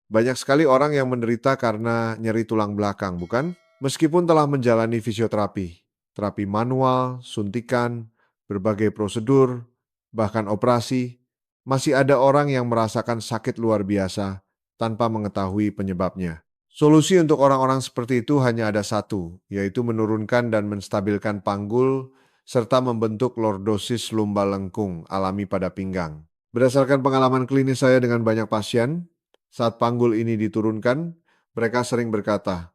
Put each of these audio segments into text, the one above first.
Banyak sekali orang yang menderita karena nyeri tulang belakang, bukan? Meskipun telah menjalani fisioterapi, terapi manual, suntikan, berbagai prosedur, bahkan operasi, masih ada orang yang merasakan sakit luar biasa tanpa mengetahui penyebabnya. Solusi untuk orang-orang seperti itu hanya ada satu, yaitu menurunkan dan menstabilkan panggul serta membentuk lordosis lumbal lengkung alami pada pinggang. Berdasarkan pengalaman klinis saya dengan banyak pasien, saat panggul ini diturunkan, mereka sering berkata,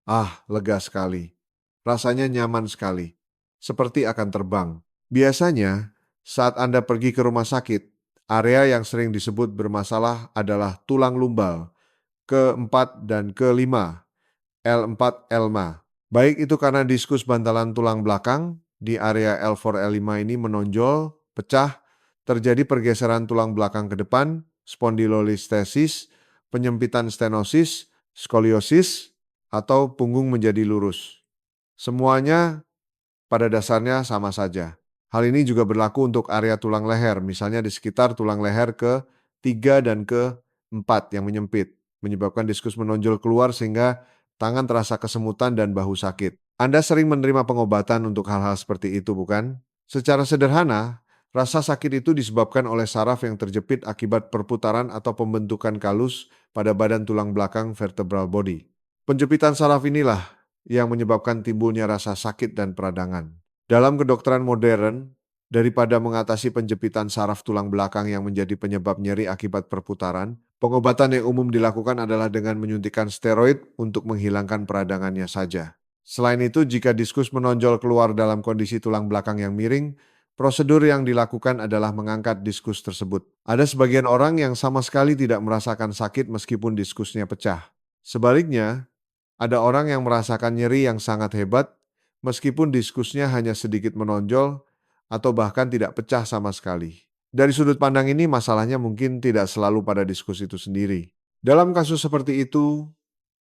"Ah, lega sekali. Rasanya nyaman sekali. Seperti akan terbang." Biasanya, saat Anda pergi ke rumah sakit, area yang sering disebut bermasalah adalah tulang lumbal, ke-4 dan ke-5, L4, L5. Baik itu karena diskus bantalan tulang belakang di area L4, L5 ini menonjol, pecah, terjadi pergeseran tulang belakang ke depan, spondylolistesis, penyempitan stenosis, skoliosis, atau punggung menjadi lurus. Semuanya pada dasarnya sama saja. Hal ini juga berlaku untuk area tulang leher, misalnya di sekitar tulang leher ke-3 dan ke-4 yang menyempit, menyebabkan diskus menonjol keluar sehingga tangan terasa kesemutan dan bahu sakit. Anda sering menerima pengobatan untuk hal-hal seperti itu, bukan? Secara sederhana, rasa sakit itu disebabkan oleh saraf yang terjepit akibat perputaran atau pembentukan kalus pada badan tulang belakang vertebral body. Penjepitan saraf inilah yang menyebabkan timbulnya rasa sakit dan peradangan. Dalam kedokteran modern, daripada mengatasi penjepitan saraf tulang belakang yang menjadi penyebab nyeri akibat perputaran, pengobatan yang umum dilakukan adalah dengan menyuntikkan steroid untuk menghilangkan peradangannya saja. Selain itu, jika diskus menonjol keluar dalam kondisi tulang belakang yang miring, prosedur yang dilakukan adalah mengangkat diskus tersebut. Ada sebagian orang yang sama sekali tidak merasakan sakit meskipun diskusnya pecah. Sebaliknya, ada orang yang merasakan nyeri yang sangat hebat meskipun diskusnya hanya sedikit menonjol atau bahkan tidak pecah sama sekali. Dari sudut pandang ini, masalahnya mungkin tidak selalu pada diskus itu sendiri. Dalam kasus seperti itu,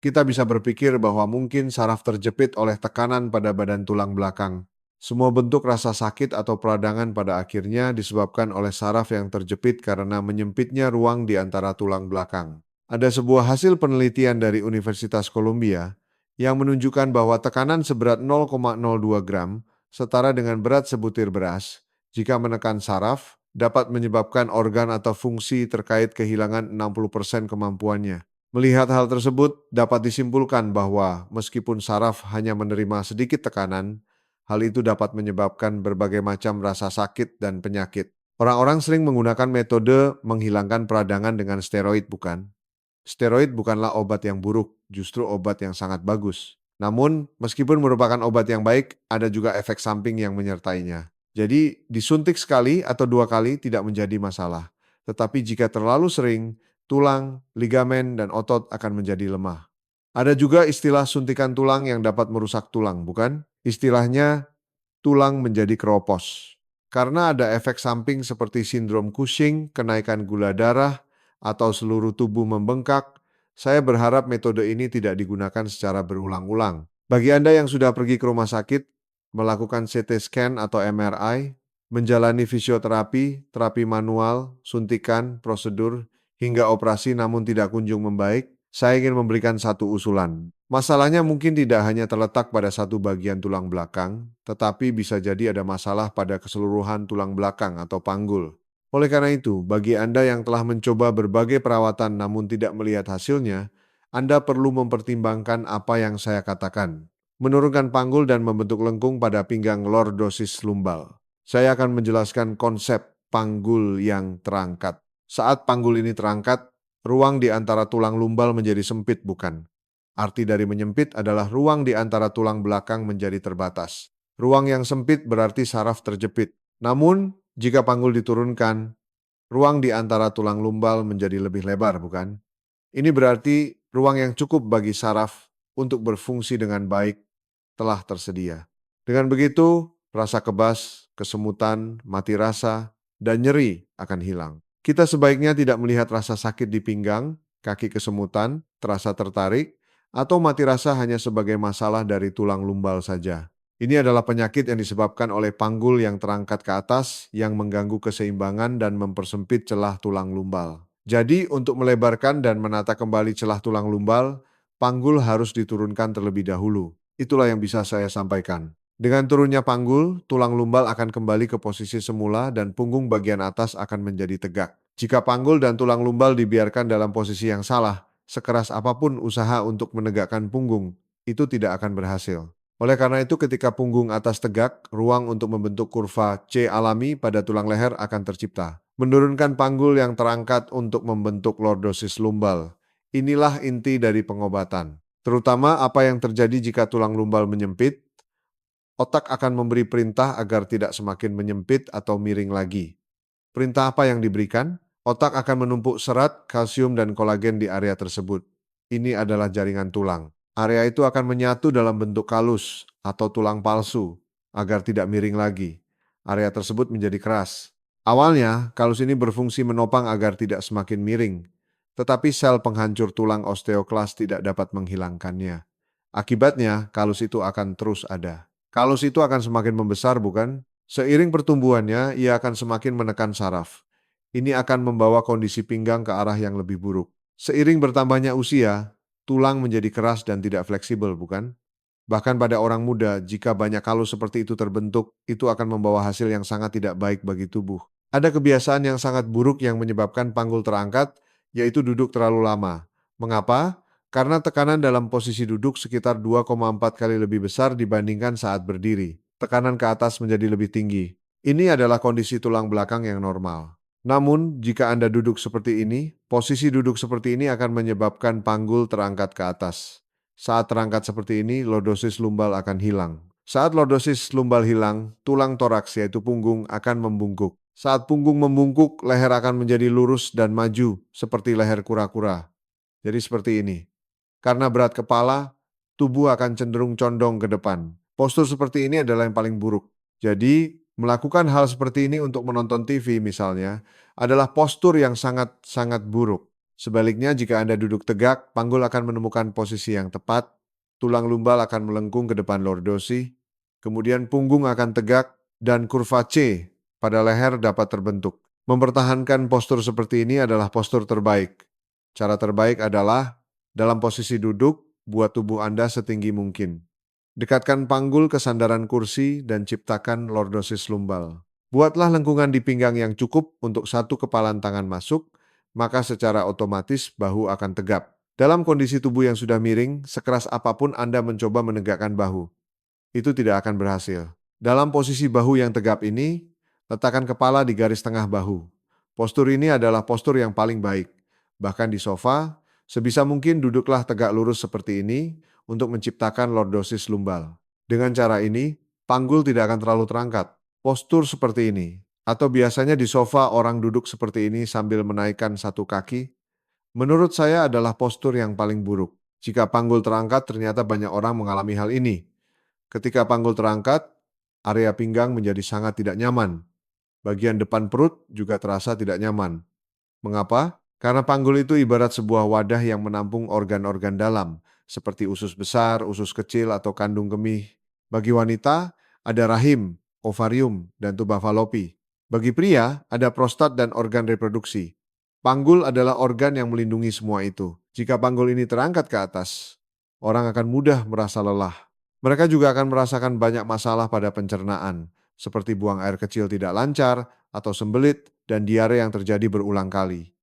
kita bisa berpikir bahwa mungkin saraf terjepit oleh tekanan pada badan tulang belakang. Semua bentuk rasa sakit atau peradangan pada akhirnya disebabkan oleh saraf yang terjepit karena menyempitnya ruang di antara tulang belakang. Ada sebuah hasil penelitian dari Universitas Columbia yang menunjukkan bahwa tekanan seberat 0,02 gram setara dengan berat sebutir beras jika menekan saraf dapat menyebabkan organ atau fungsi terkait kehilangan 60% kemampuannya. Melihat hal tersebut, dapat disimpulkan bahwa meskipun saraf hanya menerima sedikit tekanan, hal itu dapat menyebabkan berbagai macam rasa sakit dan penyakit. Orang-orang sering menggunakan metode menghilangkan peradangan dengan steroid, bukan? Steroid bukanlah obat yang buruk, justru obat yang sangat bagus. Namun, meskipun merupakan obat yang baik, ada juga efek samping yang menyertainya. Jadi, disuntik sekali atau 2 kali tidak menjadi masalah. Tetapi jika terlalu sering, tulang, ligamen, dan otot akan menjadi lemah. Ada juga istilah suntikan tulang yang dapat merusak tulang, bukan? Istilahnya tulang menjadi keropos. Karena ada efek samping seperti sindrom Cushing, kenaikan gula darah, atau seluruh tubuh membengkak, saya berharap metode ini tidak digunakan secara berulang-ulang. Bagi Anda yang sudah pergi ke rumah sakit, melakukan CT scan atau MRI, menjalani fisioterapi, terapi manual, suntikan, prosedur, hingga operasi namun tidak kunjung membaik, saya ingin memberikan satu usulan. Masalahnya mungkin tidak hanya terletak pada satu bagian tulang belakang, tetapi bisa jadi ada masalah pada keseluruhan tulang belakang atau panggul. Oleh karena itu, bagi Anda yang telah mencoba berbagai perawatan namun tidak melihat hasilnya, Anda perlu mempertimbangkan apa yang saya katakan. Menurunkan panggul dan membentuk lengkung pada pinggang lordosis lumbal. Saya akan menjelaskan konsep panggul yang terangkat. Saat panggul ini terangkat, ruang di antara tulang lumbal menjadi sempit, bukan? Arti dari menyempit adalah ruang di antara tulang belakang menjadi terbatas. Ruang yang sempit berarti saraf terjepit. Namun, jika panggul diturunkan, ruang di antara tulang lumbal menjadi lebih lebar, bukan? Ini berarti ruang yang cukup bagi saraf untuk berfungsi dengan baik telah tersedia. Dengan begitu, rasa kebas, kesemutan, mati rasa, dan nyeri akan hilang. Kita sebaiknya tidak melihat rasa sakit di pinggang, kaki kesemutan, terasa tertarik, atau mati rasa hanya sebagai masalah dari tulang lumbal saja. Ini adalah penyakit yang disebabkan oleh panggul yang terangkat ke atas yang mengganggu keseimbangan dan mempersempit celah tulang lumbal. Jadi, untuk melebarkan dan menata kembali celah tulang lumbal, panggul harus diturunkan terlebih dahulu. Itulah yang bisa saya sampaikan. Dengan turunnya panggul, tulang lumbal akan kembali ke posisi semula dan punggung bagian atas akan menjadi tegak. Jika panggul dan tulang lumbal dibiarkan dalam posisi yang salah, sekeras apapun usaha untuk menegakkan punggung, itu tidak akan berhasil. Oleh karena itu, ketika punggung atas tegak, ruang untuk membentuk kurva C alami pada tulang leher akan tercipta. Menurunkan panggul yang terangkat untuk membentuk lordosis lumbal. Inilah inti dari pengobatan. Terutama apa yang terjadi jika tulang lumbal menyempit, otak akan memberi perintah agar tidak semakin menyempit atau miring lagi. Perintah apa yang diberikan? Otak akan menumpuk serat, kalsium, dan kolagen di area tersebut. Ini adalah jaringan tulang. Area itu akan menyatu dalam bentuk kalus atau tulang palsu agar tidak miring lagi. Area tersebut menjadi keras. Awalnya, kalus ini berfungsi menopang agar tidak semakin miring, tetapi sel penghancur tulang osteoklas tidak dapat menghilangkannya. Akibatnya, kalus itu akan terus ada. Kalus itu akan semakin membesar, bukan? Seiring pertumbuhannya, ia akan semakin menekan saraf. Ini akan membawa kondisi pinggang ke arah yang lebih buruk. Seiring bertambahnya usia, tulang menjadi keras dan tidak fleksibel, bukan? Bahkan pada orang muda, jika banyak kalus seperti itu terbentuk, itu akan membawa hasil yang sangat tidak baik bagi tubuh. Ada kebiasaan yang sangat buruk yang menyebabkan panggul terangkat, yaitu duduk terlalu lama. Mengapa? Karena tekanan dalam posisi duduk sekitar 2,4 kali lebih besar dibandingkan saat berdiri. Tekanan ke atas menjadi lebih tinggi. Ini adalah kondisi tulang belakang yang normal. Namun, jika Anda duduk seperti ini, posisi duduk seperti ini akan menyebabkan panggul terangkat ke atas. Saat terangkat seperti ini, lordosis lumbal akan hilang. Saat lordosis lumbal hilang, tulang toraks yaitu punggung akan membungkuk. Saat punggung membungkuk, leher akan menjadi lurus dan maju seperti leher kura-kura. Jadi seperti ini. Karena berat kepala, tubuh akan cenderung condong ke depan. Postur seperti ini adalah yang paling buruk. Jadi, melakukan hal seperti ini untuk menonton TV misalnya, adalah postur yang sangat-sangat buruk. Sebaliknya, jika Anda duduk tegak, panggul akan menemukan posisi yang tepat, tulang lumbal akan melengkung ke depan lordosi, kemudian punggung akan tegak, dan kurva C pada leher dapat terbentuk. Mempertahankan postur seperti ini adalah postur terbaik. Cara terbaik adalah dalam posisi duduk, buat tubuh Anda setinggi mungkin. Dekatkan panggul ke sandaran kursi dan ciptakan lordosis lumbal. Buatlah lengkungan di pinggang yang cukup untuk satu kepalan tangan masuk, maka secara otomatis bahu akan tegap. Dalam kondisi tubuh yang sudah miring, sekeras apapun Anda mencoba menegakkan bahu, itu tidak akan berhasil. Dalam posisi bahu yang tegap ini, letakkan kepala di garis tengah bahu. Postur ini adalah postur yang paling baik. Bahkan di sofa, sebisa mungkin duduklah tegak lurus seperti ini untuk menciptakan lordosis lumbal. Dengan cara ini, panggul tidak akan terlalu terangkat. Postur seperti ini, atau biasanya di sofa orang duduk seperti ini sambil menaikkan satu kaki, menurut saya adalah postur yang paling buruk. Jika panggul terangkat, ternyata banyak orang mengalami hal ini. Ketika panggul terangkat, area pinggang menjadi sangat tidak nyaman. Bagian depan perut juga terasa tidak nyaman. Mengapa? Karena panggul itu ibarat sebuah wadah yang menampung organ-organ dalam, seperti usus besar, usus kecil, atau kandung kemih. Bagi wanita, ada rahim, ovarium, dan tuba falopi. Bagi pria, ada prostat dan organ reproduksi. Panggul adalah organ yang melindungi semua itu. Jika panggul ini terangkat ke atas, orang akan mudah merasa lelah. Mereka juga akan merasakan banyak masalah pada pencernaan, seperti buang air kecil tidak lancar, atau sembelit, dan diare yang terjadi berulang kali.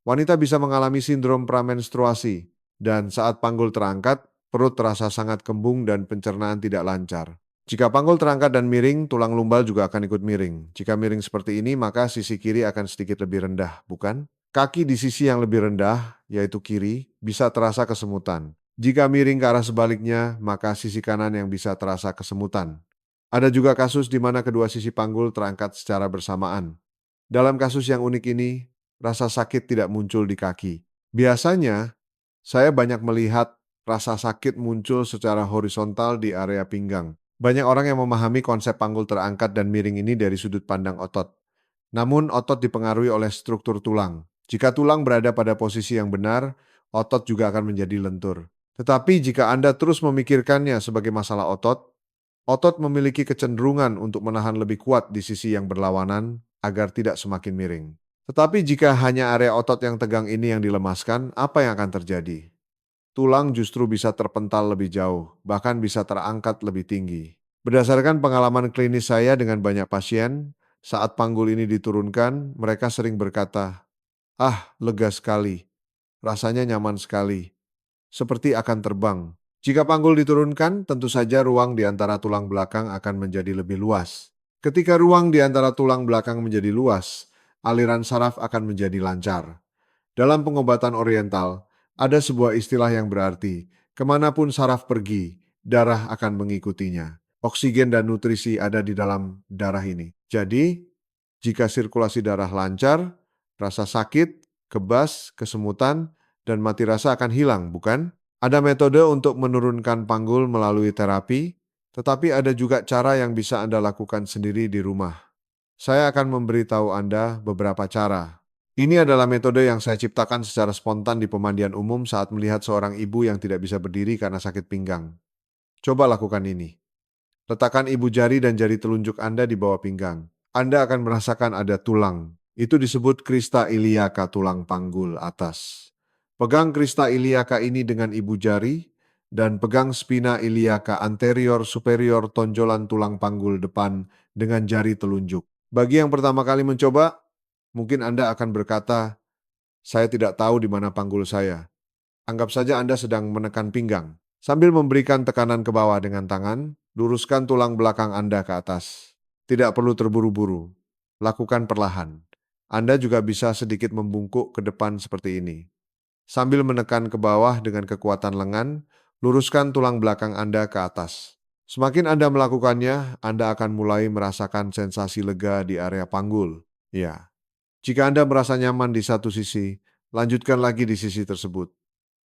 Wanita bisa mengalami sindrom pramenstruasi, dan saat panggul terangkat, perut terasa sangat kembung dan pencernaan tidak lancar. Jika panggul terangkat dan miring, tulang lumbal juga akan ikut miring. Jika miring seperti ini, maka sisi kiri akan sedikit lebih rendah, bukan? Kaki di sisi yang lebih rendah, yaitu kiri, bisa terasa kesemutan. Jika miring ke arah sebaliknya, maka sisi kanan yang bisa terasa kesemutan. Ada juga kasus di mana kedua sisi panggul terangkat secara bersamaan. Dalam kasus yang unik ini, rasa sakit tidak muncul di kaki. Biasanya, saya banyak melihat rasa sakit muncul secara horizontal di area pinggang. Banyak orang yang memahami konsep panggul terangkat dan miring ini dari sudut pandang otot. Namun, otot dipengaruhi oleh struktur tulang. Jika tulang berada pada posisi yang benar, otot juga akan menjadi lentur. Tetapi jika Anda terus memikirkannya sebagai masalah otot, otot memiliki kecenderungan untuk menahan lebih kuat di sisi yang berlawanan agar tidak semakin miring. Tetapi jika hanya area otot yang tegang ini yang dilemaskan, apa yang akan terjadi? Tulang justru bisa terpental lebih jauh, bahkan bisa terangkat lebih tinggi. Berdasarkan pengalaman klinis saya dengan banyak pasien, saat panggul ini diturunkan, mereka sering berkata, "Ah, lega sekali, rasanya nyaman sekali, seperti akan terbang." Jika panggul diturunkan, tentu saja ruang di antara tulang belakang akan menjadi lebih luas. Ketika ruang di antara tulang belakang menjadi luas, aliran saraf akan menjadi lancar. Dalam pengobatan oriental, ada sebuah istilah yang berarti, kemanapun saraf pergi, darah akan mengikutinya. Oksigen dan nutrisi ada di dalam darah ini. Jadi, jika sirkulasi darah lancar, rasa sakit, kebas, kesemutan, dan mati rasa akan hilang, bukan? Ada metode untuk menurunkan panggul melalui terapi, tetapi ada juga cara yang bisa Anda lakukan sendiri di rumah. Saya akan memberitahu Anda beberapa cara. Ini adalah metode yang saya ciptakan secara spontan di pemandian umum saat melihat seorang ibu yang tidak bisa berdiri karena sakit pinggang. Coba lakukan ini. Letakkan ibu jari dan jari telunjuk Anda di bawah pinggang. Anda akan merasakan ada tulang. Itu disebut krista iliaka, tulang panggul atas. Pegang krista iliaka ini dengan ibu jari dan pegang spina iliaka anterior superior tonjolan tulang panggul depan dengan jari telunjuk. Bagi yang pertama kali mencoba, mungkin Anda akan berkata, "Saya tidak tahu di mana panggul saya." Anggap saja Anda sedang menekan pinggang. Sambil memberikan tekanan ke bawah dengan tangan, luruskan tulang belakang Anda ke atas. Tidak perlu terburu-buru. Lakukan perlahan. Anda juga bisa sedikit membungkuk ke depan seperti ini. Sambil menekan ke bawah dengan kekuatan lengan, luruskan tulang belakang Anda ke atas. Semakin Anda melakukannya, Anda akan mulai merasakan sensasi lega di area panggul. Ya, jika Anda merasa nyaman di satu sisi, lanjutkan lagi di sisi tersebut.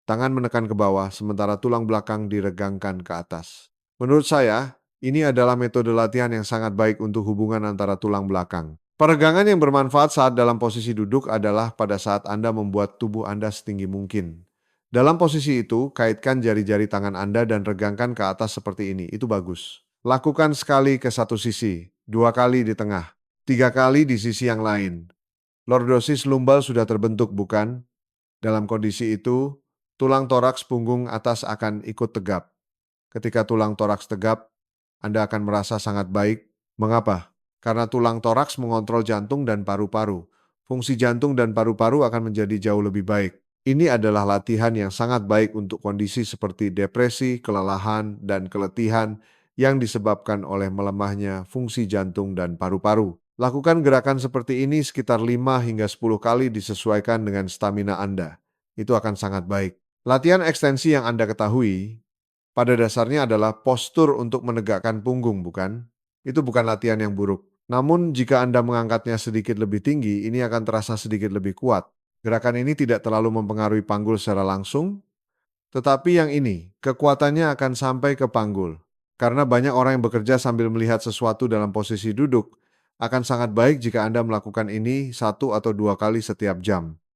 Tangan menekan ke bawah, sementara tulang belakang diregangkan ke atas. Menurut saya, ini adalah metode latihan yang sangat baik untuk hubungan antara tulang belakang. Peregangan yang bermanfaat saat dalam posisi duduk adalah pada saat Anda membuat tubuh Anda setinggi mungkin. Dalam posisi itu, kaitkan jari-jari tangan Anda dan regangkan ke atas seperti ini. Itu bagus. Lakukan sekali ke satu sisi, 2 kali di tengah, 3 kali di sisi yang lain. Lordosis lumbal sudah terbentuk, bukan? Dalam kondisi itu, tulang toraks punggung atas akan ikut tegap. Ketika tulang toraks tegap, Anda akan merasa sangat baik. Mengapa? Karena tulang toraks mengontrol jantung dan paru-paru. Fungsi jantung dan paru-paru akan menjadi jauh lebih baik. Ini adalah latihan yang sangat baik untuk kondisi seperti depresi, kelelahan, dan keletihan yang disebabkan oleh melemahnya fungsi jantung dan paru-paru. Lakukan gerakan seperti ini sekitar 5 hingga 10 kali disesuaikan dengan stamina Anda. Itu akan sangat baik. Latihan ekstensi yang Anda ketahui pada dasarnya adalah postur untuk menegakkan punggung, bukan? Itu bukan latihan yang buruk. Namun jika Anda mengangkatnya sedikit lebih tinggi, ini akan terasa sedikit lebih kuat. Gerakan ini tidak terlalu mempengaruhi panggul secara langsung, tetapi yang ini, kekuatannya akan sampai ke panggul. Karena banyak orang yang bekerja sambil melihat sesuatu dalam posisi duduk, akan sangat baik jika Anda melakukan ini 1 atau 2 kali setiap jam.